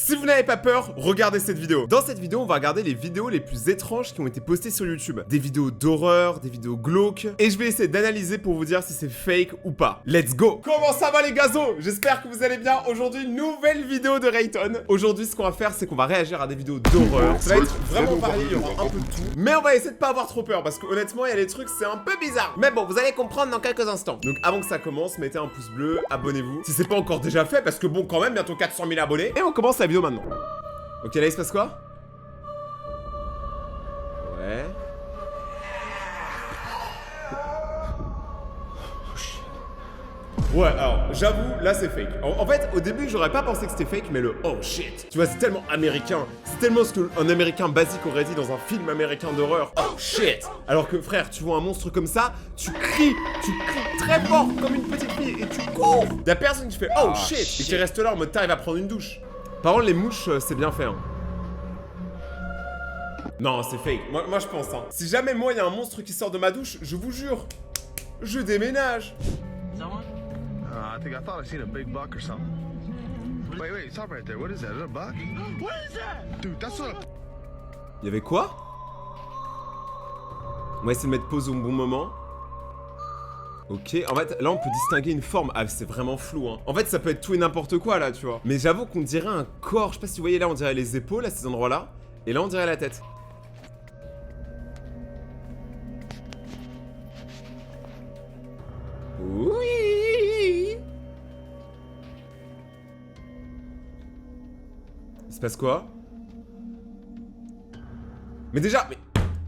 Si vous n'avez pas peur, regardez cette vidéo. Dans cette vidéo, on va regarder les vidéos les plus étranges qui ont été postées sur YouTube. Des vidéos d'horreur, des vidéos glauques. Et je vais essayer d'analyser pour vous dire si c'est fake ou pas. Let's go! Comment ça va les gazos? J'espère que vous allez bien. Aujourd'hui, nouvelle vidéo de Rayton. Aujourd'hui, ce qu'on va faire, c'est qu'on va réagir à des vidéos d'horreur. Ça va être vraiment varié, il y aura un peu de tout. Mais on va essayer de pas avoir trop peur parce que honnêtement, il y a des trucs, c'est un peu bizarre. Mais bon, vous allez comprendre dans quelques instants. Donc avant que ça commence, mettez un pouce bleu, abonnez-vous. Si c'est pas encore déjà fait, parce que bon, quand même, bientôt 400 000 abonnés. Et on commence la vidéo maintenant. Ok, là il se passe quoi? Ouais. Ouais, alors, j'avoue, là c'est fake. En fait, au début, j'aurais pas pensé que c'était fake, mais le oh shit. Tu vois, c'est tellement américain. C'est tellement ce qu'un américain basique aurait dit dans un film américain d'horreur. Oh shit. Alors que frère, tu vois un monstre comme ça, tu cries très fort comme une petite fille et tu cours. Y'a personne qui fait oh shit et qui reste là en mode t'arrives à prendre une douche. Par contre, les mouches, c'est bien fait, hein. Non, c'est fake. Moi je pense, hein. Si jamais moi, il y a un monstre qui sort de ma douche, je vous jure, je déménage. I think I thought I seen a big buck or something. Wait, stop right there. What is that? Is that a buck? What is that? Dude, that's not a... Il y avait quoi? On va essayer de mettre pause au bon moment. Ok, en fait, là on peut distinguer une forme. Ah, c'est vraiment flou, hein. En fait, ça peut être tout et n'importe quoi, là, tu vois. Mais j'avoue qu'on dirait un corps. Je sais pas si vous voyez, là, on dirait les épaules, à ces endroits-là. Et là, on dirait la tête. Oui. Il se passe quoi? Mais déjà, mais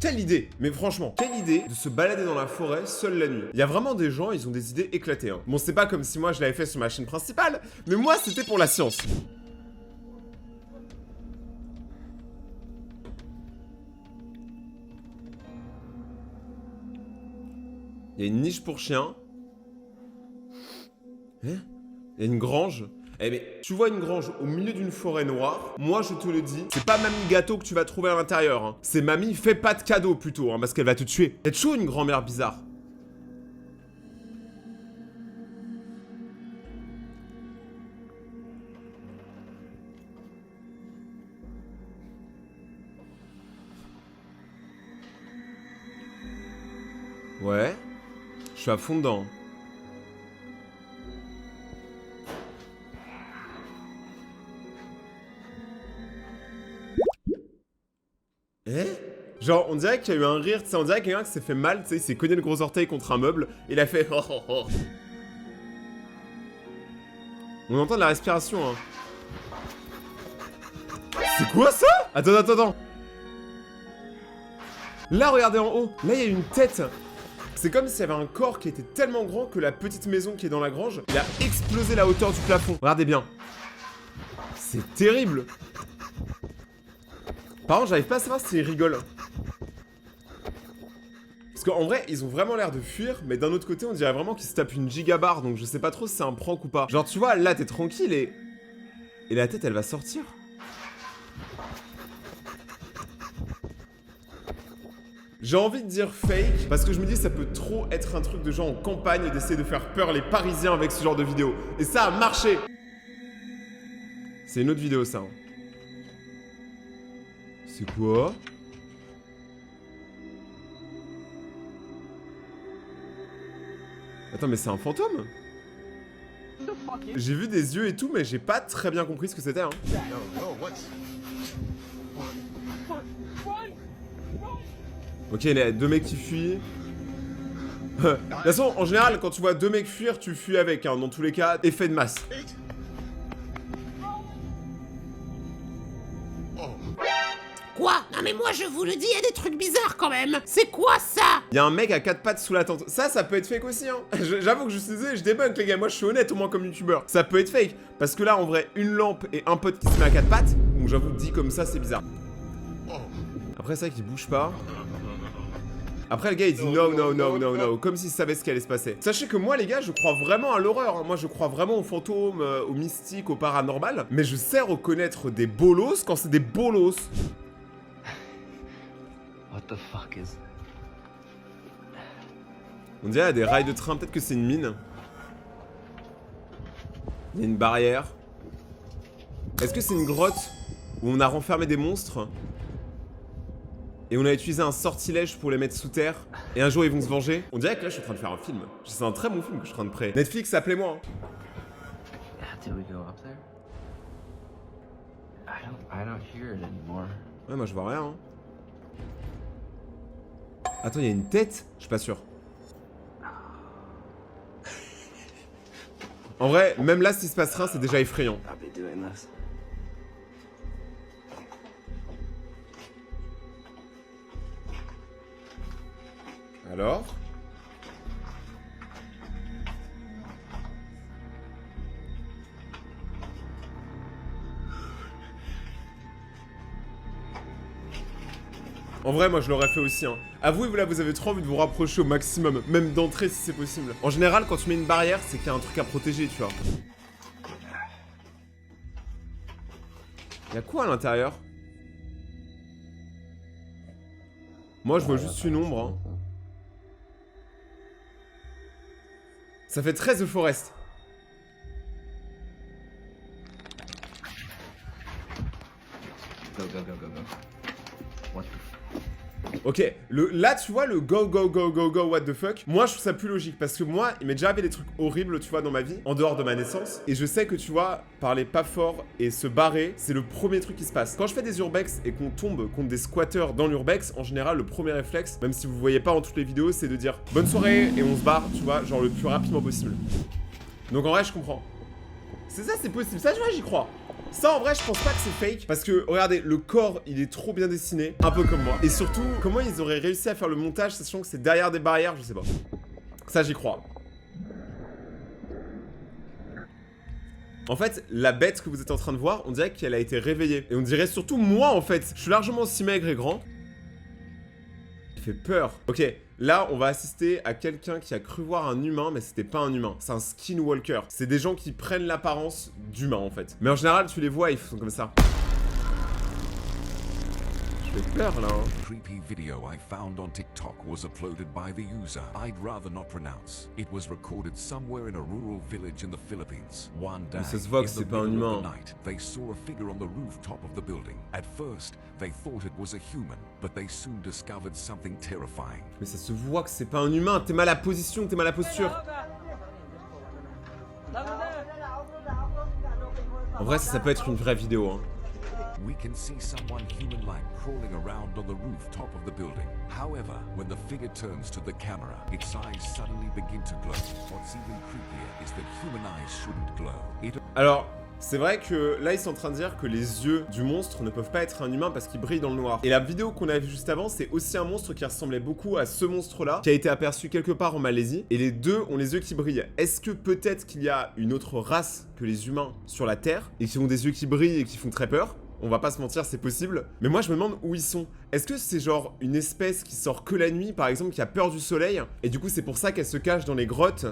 quelle idée! Mais franchement, quelle idée de se balader dans la forêt seule la nuit. Il y a vraiment des gens, ils ont des idées éclatées, hein. Bon, c'est pas comme si moi je l'avais fait sur ma chaîne principale, mais moi c'était pour la science. Il y a une niche pour chiens. Hein? Il y a une grange. Eh mais, tu vois une grange au milieu d'une forêt noire, moi je te le dis, c'est pas Mamie Gâteau que tu vas trouver à l'intérieur, hein. C'est Mamie fais pas de cadeau plutôt, hein, parce qu'elle va te tuer. C'est chaud une grand-mère bizarre. Ouais, je suis à fond dedans. Eh? Genre, on dirait qu'il y a eu un rire, tu sais, on dirait quelqu'un qui s'est fait mal, tu sais, il s'est cogné le gros orteil contre un meuble, et il a fait oh oh oh. On entend de la respiration, hein. C'est quoi ça? Attends. Là, regardez en haut, là, il y a une tête. C'est comme s'il y avait un corps qui était tellement grand que la petite maison qui est dans la grange, il a explosé la hauteur du plafond. Regardez bien. C'est terrible. Par contre, j'arrive pas à savoir s'ils rigolent. Parce qu'en vrai, ils ont vraiment l'air de fuir, mais d'un autre côté, on dirait vraiment qu'ils se tapent une gigabarre, donc je sais pas trop si c'est un prank ou pas. Genre, tu vois, là, t'es tranquille et la tête, elle va sortir. J'ai envie de dire fake, parce que je me dis ça peut trop être un truc de gens en campagne et d'essayer de faire peur les Parisiens avec ce genre de vidéo. Et ça a marché. C'est une autre vidéo, ça. C'est quoi? Attends, mais c'est un fantôme? J'ai vu des yeux et tout, mais j'ai pas très bien compris ce que c'était, hein. Ok, il y a deux mecs qui fuient. De toute façon, en général, quand tu vois deux mecs fuir, tu fuis avec, hein. Dans tous les cas, effet de masse. Quoi? Non mais moi je vous le dis, il y a des trucs bizarres quand même. C'est quoi ça? Il y a un mec à quatre pattes sous la tente. Ça peut être fake aussi, hein. J'avoue que je suis je débunk, les gars. Moi, je suis honnête, au moins comme youtubeur. Ça peut être fake. Parce que là, en vrai, une lampe et un pote qui se met à quatre pattes. Donc, j'avoue, dit comme ça, c'est bizarre. Après, c'est vrai qu'il bouge pas. Après, le gars, il dit no, comme s'il savait ce qui allait se passer. Sachez que moi, les gars, je crois vraiment à l'horreur, hein. Moi, je crois vraiment aux fantômes, aux mystiques, au paranormal. Mais je sais reconnaître des bolos quand c'est des bolos. What the fuck is... On dirait des rails de train, peut-être que c'est une mine. Il y a une barrière. Est-ce que c'est une grotte où on a renfermé des monstres et on a utilisé un sortilège pour les mettre sous terre et un jour ils vont se venger? On dirait que là je suis en train de faire un film. C'est un très bon film que je suis en train de créer. Netflix, appelez-moi. Did we go up there? I don't hear it anymore. Ouais, moi je vois rien. Hein. Attends, il y a une tête? Je suis pas sûr. En vrai, même là, s'il se passe rien, c'est déjà effrayant. I'll be doing this. Alors? En vrai, moi je l'aurais fait aussi. Hein. Avouez, vous là, vous avez trop envie de vous rapprocher au maximum, même d'entrer si c'est possible. En général, quand tu mets une barrière, c'est qu'il y a un truc à protéger, tu vois. Y'a quoi à l'intérieur? Moi, je vois juste une ombre. Hein. Ça fait très The Forest. Go, go, go, go, go. What the Ok, là tu vois le go go go go go what the fuck, moi je trouve ça plus logique parce que moi il m'est déjà arrivé des trucs horribles tu vois dans ma vie, en dehors de ma naissance, et je sais que tu vois, parler pas fort et se barrer, c'est le premier truc qui se passe. Quand je fais des urbex et qu'on tombe contre des squatteurs dans l'urbex, en général le premier réflexe, même si vous voyez pas en toutes les vidéos, c'est de dire bonne soirée et on se barre, tu vois, genre le plus rapidement possible. Donc en vrai je comprends. C'est ça, c'est possible, ça je vois, j'y crois. Ça en vrai je pense pas que c'est fake parce que regardez le corps il est trop bien dessiné, un peu comme moi. Et surtout comment ils auraient réussi à faire le montage sachant que c'est derrière des barrières, je sais pas. Ça j'y crois. En fait la bête que vous êtes en train de voir on dirait qu'elle a été réveillée. Et on dirait surtout moi en fait. Je suis largement aussi maigre et grand. Il fait peur. Ok, là on va assister à quelqu'un qui a cru voir un humain mais c'était pas un humain, c'est un skinwalker. C'est des gens qui prennent l'apparence d'humains en fait. Mais en général tu les vois ils sont comme ça. Je fais peur là hein. Creepy video I found on TikTok was uploaded by the user I'd rather not pronounce. It was recorded somewhere in a rural village in the Philippines. One day, Mais ça se voit que in the c'est pas un middle of humain. the night, they saw a figure on the rooftop of the building. At first, they thought it was a human, but they soon discovered something terrifying. Mais ça se voit que c'est pas un humain, t'es mal à position, t'es mal à posture. En vrai ça peut être une vraie vidéo hein. We can see someone human-like crawling around on the rooftop of the building. However, when the figure turns to the camera, its eyes suddenly begin to glow. What's even creepier is that human eyes shouldn't glow. Alors, c'est vrai que là ils sont en train de dire que les yeux du monstre ne peuvent pas être un humain parce qu'ils brillent dans le noir. Et la vidéo qu'on a vue juste avant, c'est aussi un monstre qui ressemblait beaucoup à ce monstre-là, qui a été aperçu quelque part en Malaisie. Et les deux ont les yeux qui brillent. Est-ce que peut-être qu'il y a une autre race que les humains sur la Terre et qui ont des yeux qui brillent et qui font très peur? On va pas se mentir, c'est possible. Mais moi, je me demande où ils sont. Est-ce que c'est genre une espèce qui sort que la nuit, par exemple, qui a peur du soleil, et du coup, c'est pour ça qu'elle se cache dans les grottes,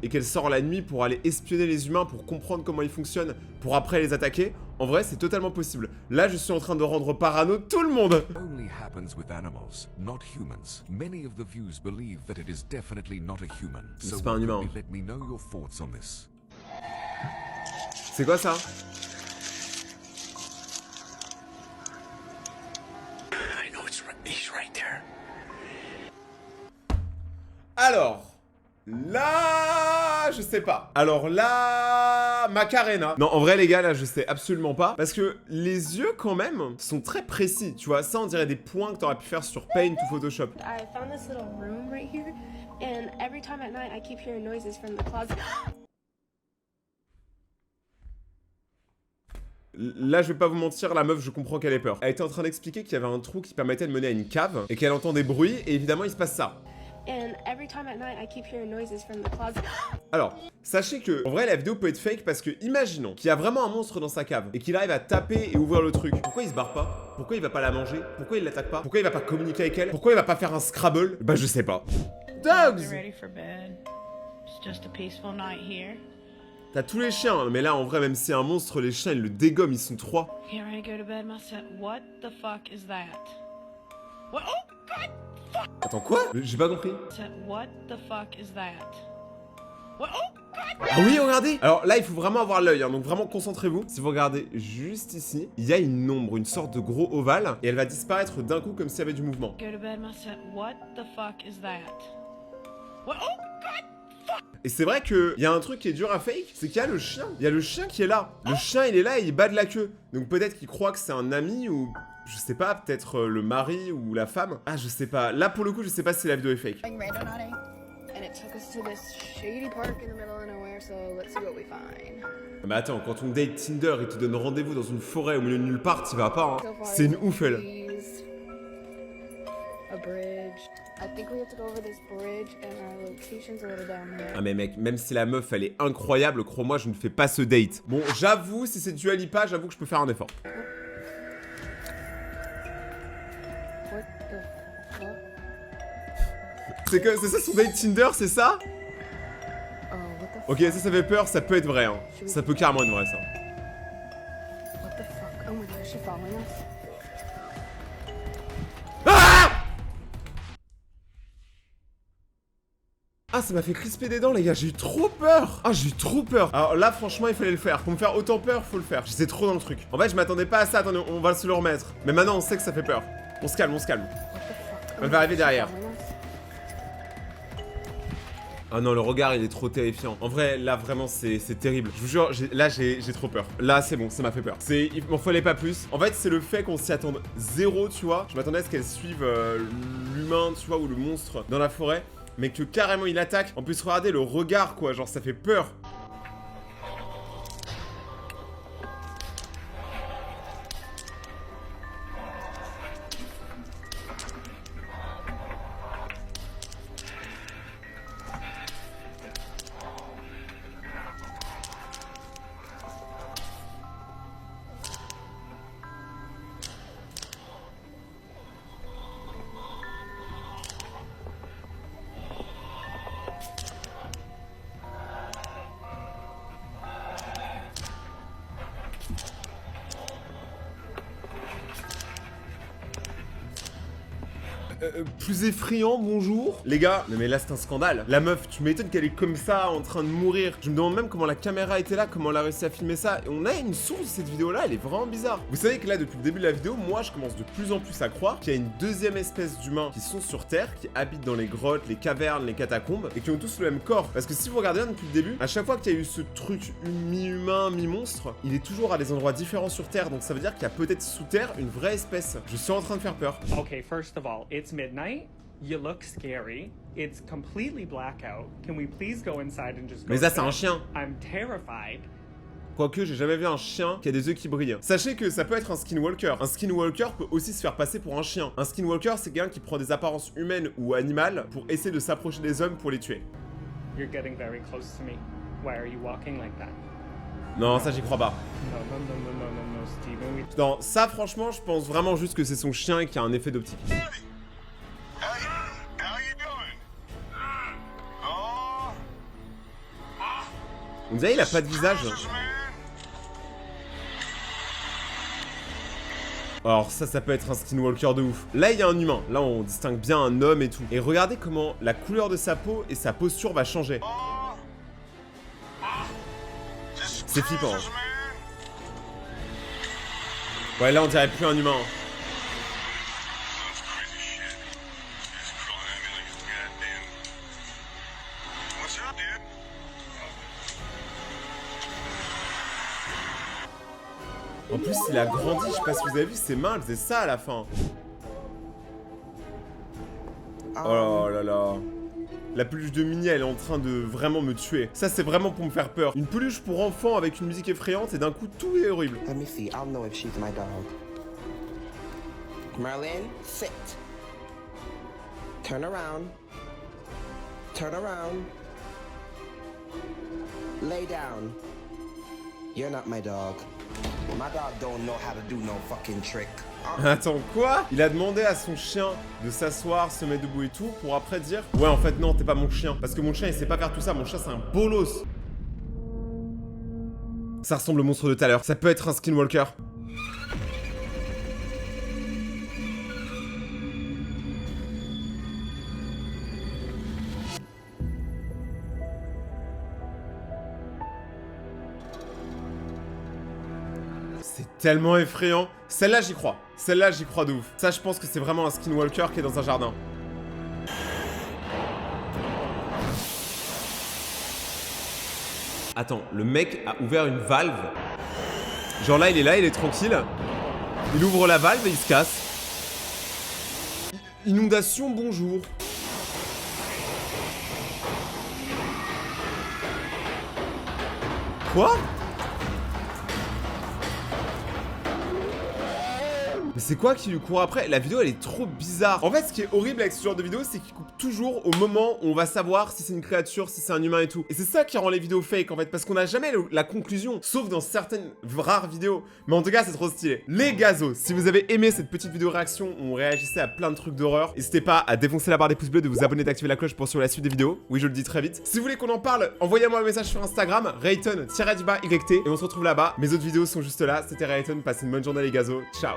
et qu'elle sort la nuit pour aller espionner les humains, pour comprendre comment ils fonctionnent, pour après les attaquer? En vrai, c'est totalement possible. Là, je suis en train de rendre parano tout le monde. Only happens with animals, not humans. Many of the views believe that it is definitely not a human. So C'est pas un humain. let me know your thoughts on this. C'est quoi ça? Alors, là, je sais pas. Alors là, Macarena. Non, en vrai, les gars, là, je sais absolument pas. Parce que les yeux, quand même, sont très précis. Tu vois, ça, on dirait des points que t'aurais pu faire sur Paint ou Photoshop. I found this little room right here, and every time at night I keep hearing noises from the closet. Là, je vais pas vous mentir, la meuf, je comprends qu'elle ait peur. Elle était en train d'expliquer qu'il y avait un trou qui permettait de mener à une cave et qu'elle entend des bruits et évidemment, il se passe ça. And every time at night I keep hearing noises from the closet. Alors, sachez que, en vrai, la vidéo peut être fake parce que, imaginons qu'il y a vraiment un monstre dans sa cave et qu'il arrive à taper et ouvrir le truc. Pourquoi il se barre pas? Pourquoi il va pas la manger? Pourquoi il l'attaque pas? Pourquoi il va pas communiquer avec elle? Pourquoi il va pas faire un Scrabble? Bah, je sais pas. Dogs! Get ready for bed. It's just a peaceful night here. T'as tous les chiens, mais là, en vrai, même si c'est un monstre, les chiens, ils le dégomment, ils sont 3. Get ready to go to bed, myself. What the fuck is that? What? Oh God! Fuck! Attends, quoi? J'ai pas compris. What the fuck is that? What? Oh God! Ah oui, regardez. Alors là, il faut vraiment avoir l'œil, hein, donc vraiment concentrez-vous. Si vous regardez juste ici, il y a une ombre, une sorte de gros ovale, et elle va disparaître d'un coup comme s'il y avait du mouvement. Go to bed, Marcette. What the fuck is that? What? Oh God! Et c'est vrai qu'il y a un truc qui est dur à fake, c'est qu'il y a le chien. Il y a le chien qui est là. Le chien, il est là et il bat de la queue. Donc peut-être qu'il croit que c'est un ami ou... Je sais pas, peut-être le mari ou la femme. Ah, je sais pas. Là, pour le coup, je sais pas si la vidéo est fake. And it took us to this shady park in the middle of nowhere, so let's see what we find. Mais attends, quand on date Tinder, il te donne rendez-vous dans une forêt au milieu de nulle part, t'y vas pas, hein. So far, C'est une ouf, elle. trees, a bridge. I think we have to go over this bridge, and our location's a little down here. Ah mais mec, même si la meuf, elle est incroyable, crois-moi, je ne fais pas ce date. Bon, j'avoue, si c'est Dua Lipa, j'avoue que je peux faire un effort. What the fuck? C'est ça son date Tinder, c'est ça? Oh, what the fuck? Ok, ça fait peur, ça peut être vrai, hein. Ça peut carrément être vrai, ça. What the fuck? Oh my god, is she following us? Ah, ça m'a fait crisper des dents, les gars, j'ai eu trop peur. Ah, j'ai eu trop peur. Alors là, franchement, il fallait le faire. Pour me faire autant peur, faut le faire. J'étais trop dans le truc. En fait, je m'attendais pas à ça. Attendez, on va se le remettre. Mais maintenant, on sait que ça fait peur. On se calme, on se calme. What the fuck? Elle va arriver derrière. Following us? Ah non, le regard, il est trop terrifiant. En vrai, là, vraiment, c'est terrible. Je vous jure, là, j'ai trop peur. Là, c'est bon, ça m'a fait peur. Il m'en fallait pas plus. En fait, c'est le fait qu'on s'y attende zéro, tu vois. Je m'attendais à ce qu'elle suive l'humain, tu vois, ou le monstre dans la forêt. Mais que carrément, il attaque. En plus, regardez le regard, quoi. Genre, ça fait peur. Plus effrayant, bonjour. Les gars, mais là c'est un scandale. La meuf, tu m'étonnes qu'elle est comme ça, en train de mourir. Je me demande même comment la caméra était là, comment elle a réussi à filmer ça. Et on a une source de cette vidéo-là, elle est vraiment bizarre. Vous savez que là, depuis le début de la vidéo, moi je commence de plus en plus à croire qu'il y a une deuxième espèce d'humains qui sont sur Terre, qui habitent dans les grottes, les cavernes, les catacombes, et qui ont tous le même corps. Parce que si vous regardez bien depuis le début, à chaque fois qu'il y a eu ce truc mi-humain, mi-monstre, il est toujours à des endroits différents sur Terre. Donc ça veut dire qu'il y a peut-être sous Terre une vraie espèce. Je suis en train de faire peur. Okay, first of all, it's midnight. You look scary. It's completely blackout. Can we please go inside and just go? Mais ça, to c'est un bed? chien. I'm terrified. Quoique, j'ai jamais vu un chien qui a des yeux qui brillent. Sachez que ça peut être un skinwalker. Un skinwalker peut aussi se faire passer pour un chien. Un skinwalker, c'est quelqu'un qui prend des apparences humaines ou animales pour essayer de s'approcher des hommes pour les tuer. You're getting very close to me. Why are you walking like that? Non, ça j'y crois pas. No, Steven. Non, ça franchement, je pense vraiment juste que c'est son chien qui a un effet d'optique. On dirait il a pas de visage. Alors ça peut être un skinwalker de ouf. Là il y a un humain, là on distingue bien un homme et tout. Et regardez comment la couleur de sa peau et sa posture va changer. C'est flippant. Ouais là on dirait plus un humain. En plus, il a grandi, je sais pas si vous avez vu, ses mains, elles faisaient ça à la fin. Oh là là. La peluche de Minnie, elle est en train de vraiment me tuer. Ça, c'est vraiment pour me faire peur. Une peluche pour enfants avec une musique effrayante et d'un coup, tout est horrible. Let me see, I'll know if she's my dog. Merlin, sit. Turn around. Turn around. Lay down. You're not my dog. My dog don't know how to do no fucking trick. Attends, quoi? Il a demandé à son chien de s'asseoir, se mettre debout et tout, pour après dire « Ouais, en fait, non, t'es pas mon chien. Parce que mon chien, il sait pas faire tout ça. Mon chien, c'est un bolos. » Ça ressemble au monstre de tout à l'heure. Ça peut être un skinwalker. Tellement effrayant. Celle-là, j'y crois. Celle-là, j'y crois de ouf. Ça, je pense que c'est vraiment un skinwalker qui est dans un jardin. Attends, le mec a ouvert une valve. Genre là, il est tranquille. Il ouvre la valve et il se casse. Inondation, bonjour. Quoi? Mais c'est quoi qui lui court après? La vidéo elle est trop bizarre. En fait ce qui est horrible avec ce genre de vidéo c'est qu'il coupe toujours au moment où on va savoir si c'est une créature, si c'est un humain et tout. Et c'est ça qui rend les vidéos fake en fait, parce qu'on n'a jamais la conclusion, sauf dans certaines rares vidéos. Mais en tout cas c'est trop stylé. Les gazos, si vous avez aimé cette petite vidéo réaction où on réagissait à plein de trucs d'horreur, n'hésitez pas à défoncer la barre des pouces bleus, de vous abonner, d'activer la cloche pour suivre la suite des vidéos. Oui je le dis très vite. Si vous voulez qu'on en parle, envoyez-moi un message sur Instagram, Rayton_YT, et on se retrouve là-bas. Mes autres vidéos sont juste là. C'était Rayton, passez une bonne journée les gazos. Ciao.